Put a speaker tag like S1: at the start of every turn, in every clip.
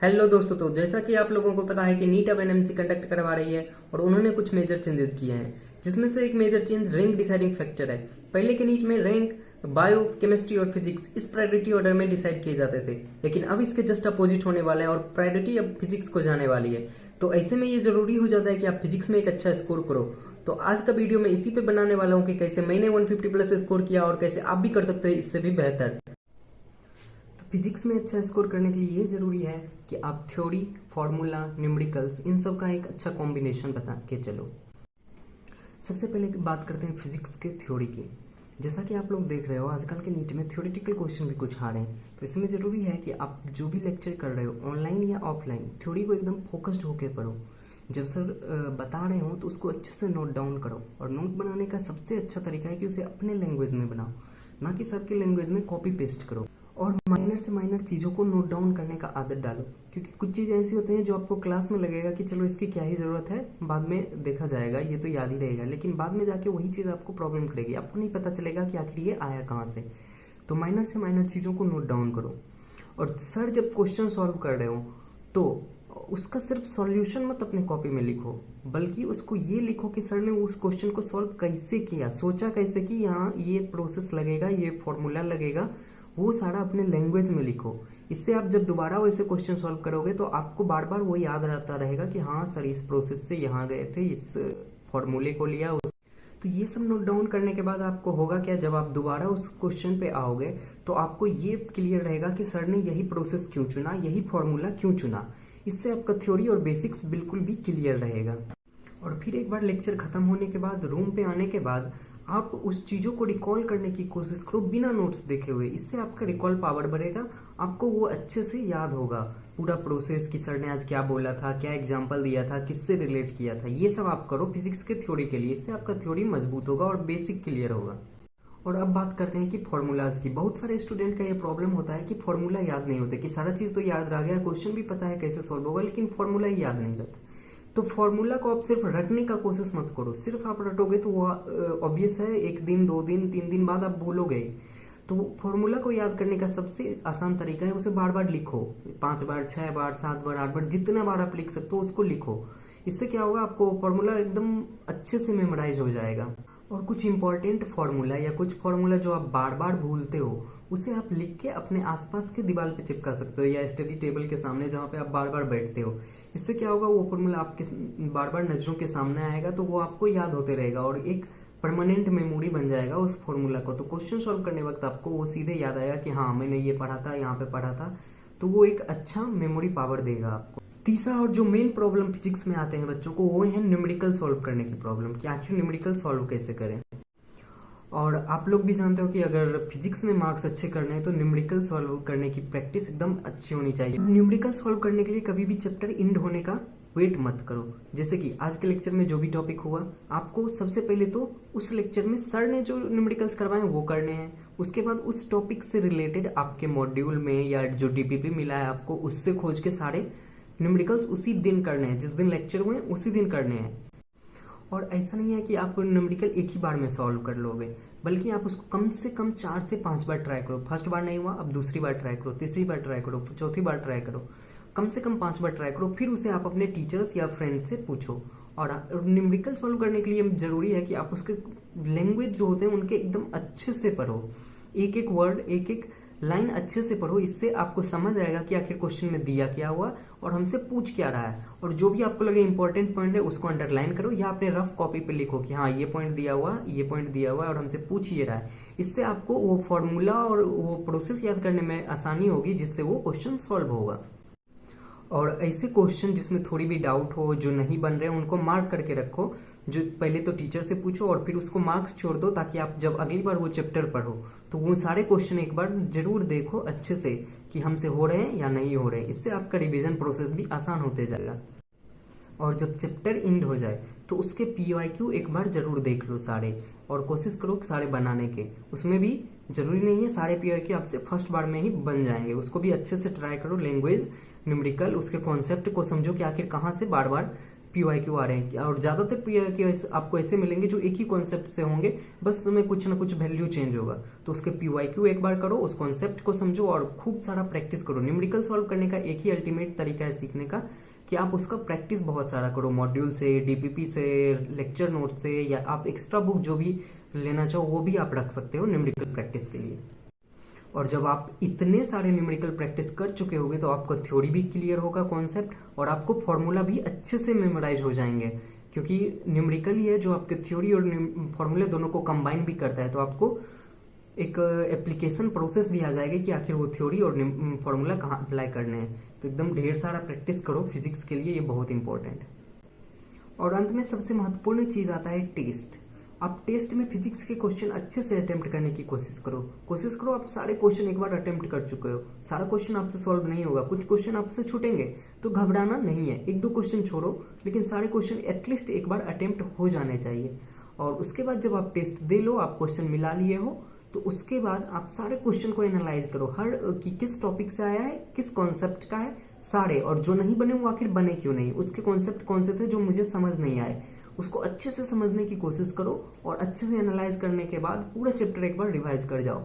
S1: Hello दोस्तों, तो जैसा कि आप लोगों को पता है कि नीट अब एनएमसी कंडक्ट करवा रही है और उन्होंने कुछ मेजर चेंजेस किए हैं, जिसमें से एक major change rank deciding factor है। पहले के नीट में रैंक बायो, केमिस्ट्री और फिजिक्स इस प्रायोरिटी ऑर्डर में डिसाइड किए जाते थे, लेकिन अब इसके जस्ट अपोजिट होने वाले हैं और प्रायोरिटी अब फिजिक्स को जाने वाली है। तो ऐसे में ये जरूरी हो जाता है कि आप फिजिक्स में एक अच्छा स्कोर करो। तो आज का वीडियो मैं इसी पे बनाने वाला हूँ कि कैसे मैंने 150 प्लस स्कोर किया और कैसे आप भी कर सकते हो इससे भी बेहतर। फिजिक्स में अच्छा स्कोर करने के लिए ये जरूरी है कि आप थ्योरी, फॉर्मूला, न्यूमेरिकल्स इन सब का एक अच्छा कॉम्बिनेशन बता के चलो। सबसे पहले बात करते हैं फिजिक्स के थ्योरी की। जैसा कि आप लोग देख रहे हो आजकल के नीट में थ्योरेटिकल क्वेश्चन भी कुछ आ रहे हैं, तो इसमें जरूरी है कि आप जो भी लेक्चर कर रहे हो ऑनलाइन या ऑफलाइन, थ्योरी को एकदम फोकस्ड होकर पढ़ो। जब सर बता रहे हो तो उसको अच्छे से नोट डाउन करो, और नोट बनाने का सबसे अच्छा तरीका है कि उसे अपने लैंग्वेज में बनाओ, ना कि सर के लैंग्वेज में कॉपी पेस्ट करो। और माइनर से माइनर चीज़ों को नोट डाउन करने का आदत डालो, क्योंकि कुछ चीज़ें ऐसी होती हैं जो आपको क्लास में लगेगा कि चलो इसकी क्या ही ज़रूरत है, बाद में देखा जाएगा, ये तो याद ही रहेगा, लेकिन बाद में जाके वही चीज़ आपको प्रॉब्लम करेगी, आपको नहीं पता चलेगा कि आखिर ये आया कहाँ से। तो माइनर से माइनर चीज़ों को नोट डाउन करो। और सर जब क्वेश्चन सॉल्व कर रहे हो तो उसका सिर्फ सॉल्यूशन मत अपने कॉपी में लिखो, बल्कि उसको ये लिखो कि सर ने उस क्वेश्चन को सॉल्व कैसे किया, सोचा कैसे कि यहाँ ये प्रोसेस लगेगा, ये फॉर्मूला लगेगा, वो सारा अपने लैंग्वेज में लिखो। इससे आप जब दोबारा वैसे क्वेश्चन सॉल्व करोगे तो आपको बार बार वो याद रहता रहेगा कि हाँ सर इस प्रोसेस से यहाँ गए थे, इस फॉर्मूले को लिया। तो ये सब नोट डाउन करने के बाद आपको होगा क्या, जब आप दोबारा उस क्वेश्चन पे आओगे तो आपको ये क्लियर रहेगा कि सर ने यही प्रोसेस क्यों चुना, यही फॉर्मूला क्यों चुना। इससे आपका थ्योरी और बेसिक्स बिल्कुल भी क्लियर रहेगा। और फिर एक बार लेक्चर खत्म होने के बाद रूम पे आने के बाद आप उस चीज़ों को रिकॉल करने की कोशिश करो बिना नोट्स देखे हुए। इससे आपका रिकॉल पावर बढ़ेगा, आपको वो अच्छे से याद होगा पूरा प्रोसेस कि सर ने आज क्या बोला था, क्या एग्जाम्पल दिया था, किससे रिलेट किया था। ये सब आप करो फिजिक्स के थ्योरी के लिए, इससे आपका थ्योरी मजबूत होगा और बेसिक क्लियर होगा। और अब बात करते हैं कि फॉर्मूलाज की। बहुत सारे स्टूडेंट का ये प्रॉब्लम होता है कि फॉर्मूला याद नहीं होते, कि सारा चीज़ तो याद रह गया, क्वेश्चन भी पता है कैसे सॉल्व होगा, लेकिन फॉर्मूला ही याद नहीं रहता। तो फॉर्मूला को आप सिर्फ रटने का कोशिश मत करो। सिर्फ आप रटोगे तो वो ऑब्वियस है एक दिन, 2 दिन, 3 दिन बाद आप भूलोगे। तो फॉर्मूला को याद करने का सबसे आसान तरीका है उसे बार बार लिखो, 5 बार, 6 बार, 7 बार, 8 बार, जितना बार आप लिख सकते हो उसको लिखो। इससे क्या होगा, आपको फॉर्मूला एकदम अच्छे से मेमोराइज हो जाएगा। और कुछ इंपॉर्टेंट फॉर्मूला या कुछ फॉर्मूला जो आप बार बार भूलते हो उसे आप लिख के अपने आसपास के दीवार पे चिपका सकते हो, या स्टडी टेबल के सामने जहाँ पे आप बार बार बैठते हो। इससे क्या होगा, वो फॉर्मूला आपके बार बार नजरों के सामने आएगा, तो वो आपको याद होते रहेगा और एक परमानेंट मेमोरी बन जाएगा उस फॉर्मूला को। तो क्वेश्चन सॉल्व करने वक्त आपको वो सीधे याद आएगा कि हाँ मैंने ये पढ़ा था, यहाँ पे पढ़ा था, तो वो एक अच्छा मेमोरी पावर देगा आपको। तीसरा और जो मेन प्रॉब्लम फिजिक्स में आते हैं बच्चों को, वो है न्यूमेरिकल सॉल्व करने की प्रॉब्लम, कि आखिर न्यूमेरिकल सॉल्व कैसे करें। और आप लोग भी जानते हो कि अगर फिजिक्स में मार्क्स अच्छे करने हैं तो न्यूमेरिकल सॉल्व करने की प्रैक्टिस एकदम अच्छी होनी चाहिए। न्यूमेरिकल सॉल्व करने के लिए कभी भी चैप्टर एंड होने का वेट मत करो। जैसे कि आज के लेक्चर में जो भी टॉपिक हुआ, आपको सबसे पहले तो उस लेक्चर में सर ने जो न्यूमेरिकल्स करवाए वो करने हैं। उसके बाद उस टॉपिक से रिलेटेड आपके मॉड्यूल में या जो डीपीपी मिला है आपको, उससे खोज के सारे न्यूमेरिकल्स उसी दिन करने हैं, जिस दिन लेक्चर हुए उसी दिन करने हैं। और ऐसा नहीं है कि आप न्यूमेरिकल एक ही बार में सॉल्व कर लोगे, बल्कि आप उसको कम से कम 4 से 5 बार ट्राई करो। फर्स्ट बार नहीं हुआ, अब दूसरी बार ट्राई करो, तीसरी बार ट्राई करो, चौथी बार ट्राई करो, कम से कम 5 बार ट्राई करो। फिर उसे आप अपने टीचर्स या फ्रेंड से पूछो। और न्यूमेरिकल सॉल्व करने के लिए जरूरी है कि आप उसके लैंग्वेज जो होते हैं उनके एकदम अच्छे से पढ़ो, एक एक वर्ड, एक एक लाइन अच्छे से पढ़ो। इससे आपको समझ आएगा कि आखिर क्वेश्चन में दिया क्या हुआ और हमसे पूछ क्या रहा है। और जो भी आपको लगे इंपॉर्टेंट पॉइंट है उसको अंडरलाइन करो, या अपने रफ कॉपी पे लिखो कि हाँ ये पॉइंट दिया हुआ, ये पॉइंट दिया हुआ और हमसे पूछ ये रहा है। इससे आपको वो फॉर्मूला और वो प्रोसेस याद करने में आसानी होगी, जिससे वो क्वेश्चन सॉल्व होगा। और ऐसे क्वेश्चन जिसमें थोड़ी भी डाउट हो, जो नहीं बन रहे, उनको मार्क करके रखो। जो पहले तो टीचर से पूछो और फिर उसको मार्क्स छोड़ दो, ताकि आप जब अगली बार वो चैप्टर पढ़ो तो वो सारे क्वेश्चन एक बार जरूर देखो अच्छे से कि हमसे हो रहे हैं या नहीं हो रहे हैं। इससे आपका रिवीजन प्रोसेस भी आसान होते जाएगा। और जब चैप्टर एंड हो जाए तो उसके PYQ एक बार जरूर देख लो सारे, और कोशिश करो सारे बनाने के। उसमें भी जरूरी नहीं है सारे PYQ आपसे फर्स्ट बार में ही बन जाएंगे, उसको भी अच्छे से ट्राई करो। लैंग्वेज, न्यूमेरिकल, उसके कॉन्सेप्ट को समझो कि आखिर कहाँ से बार बार PYQ आ रहे हैं, और ज्यादातर PYQ आपको ऐसे मिलेंगे जो एक ही कॉन्सेप्ट से होंगे, बस उसमें कुछ ना कुछ वैल्यू चेंज होगा। तो उसके PYQ एक बार करो, उस कॉन्सेप्ट को समझो और खूब सारा प्रैक्टिस करो। न्यूमेरिकल सॉल्व करने का एक ही अल्टीमेट तरीका है सीखने का कि आप उसका प्रैक्टिस बहुत सारा करो, मॉड्यूल से, DPP से, लेक्चर नोट से, या आप एक्स्ट्रा बुक जो भी लेना चाहो वो भी आप रख सकते हो न्यूमेरिकल प्रैक्टिस के लिए। और जब आप इतने सारे न्यूमेरिकल प्रैक्टिस कर चुके होगे तो आपको थ्योरी भी क्लियर होगा कॉन्सेप्ट, और आपको फॉर्मूला भी अच्छे से मेमोराइज हो जाएंगे, क्योंकि न्यूमेरिकल ही है जो आपके थ्योरी और फॉर्मूले दोनों को कंबाइन भी करता है। तो आपको एक एप्लीकेशन प्रोसेस भी आ जाएगा कि आखिर वो थ्योरी और फॉर्मूला कहाँ अप्लाई करने हैं। तो एकदम ढेर सारा प्रैक्टिस करो फिजिक्स के लिए, ये बहुत इंपॉर्टेंट है। और अंत में सबसे महत्वपूर्ण चीज आता है टेस्ट। आप टेस्ट में फिजिक्स के क्वेश्चन अच्छे से अटेम्प्ट करने की कोशिश करो। आप सारे क्वेश्चन एक बार अटेम्प्ट कर चुके हो, सारा क्वेश्चन आपसे सॉल्व नहीं होगा, कुछ क्वेश्चन आपसे छूटेंगे, तो घबराना नहीं है, एक दो क्वेश्चन छोड़ो, लेकिन सारे क्वेश्चन एटलीस्ट एक बार अटेम्प्ट हो जाने चाहिए। और उसके बाद जब आप टेस्ट दे लो, आप क्वेश्चन मिला लिए हो, तो उसके बाद आप सारे क्वेश्चन को एनालाइज करो, हर कि किस टॉपिक से आया है, किस कॉन्सेप्ट का है, सारे, और जो नहीं बने वो आखिर बने क्यों नहीं, उसके कॉन्सेप्ट कौन से थे जो मुझे समझ नहीं आए, उसको अच्छे से समझने की कोशिश करो। और अच्छे से एनालाइज करने के बाद पूरा चैप्टर एक बार रिवाइज कर जाओ।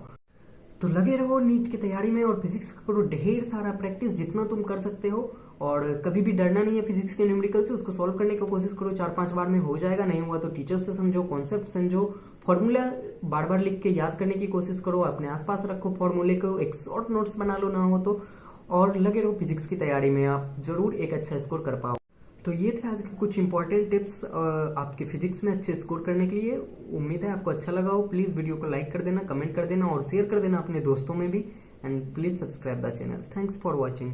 S1: तो लगे रहो नीट की तैयारी में, और फिजिक्स करो ढेर सारा प्रैक्टिस जितना तुम कर सकते हो। और कभी भी डरना नहीं है फिजिक्स के न्यूमेरिकल से, उसको सॉल्व करने की कोशिश करो, 4-5 बार में हो जाएगा, नहीं हुआ तो टीचर से समझो, कॉन्सेप्ट समझो, फॉर्मूला बार बार लिख के याद करने की कोशिश करो, अपने आसपास रखो फॉर्मूले को, एक शॉर्ट नोट्स बना लो ना हो तो, और लगे रहो फिजिक्स की तैयारी में, आप जरूर एक अच्छा स्कोर कर पाओ। तो ये थे आज के कुछ इंपॉर्टेंट टिप्स आपके फिजिक्स में अच्छे स्कोर करने के लिए। उम्मीद है आपको अच्छा लगा हो। प्लीज वीडियो को लाइक कर देना, कमेंट कर देना और शेयर कर देना अपने दोस्तों में भी, and please subscribe the channel. Thanks for watching.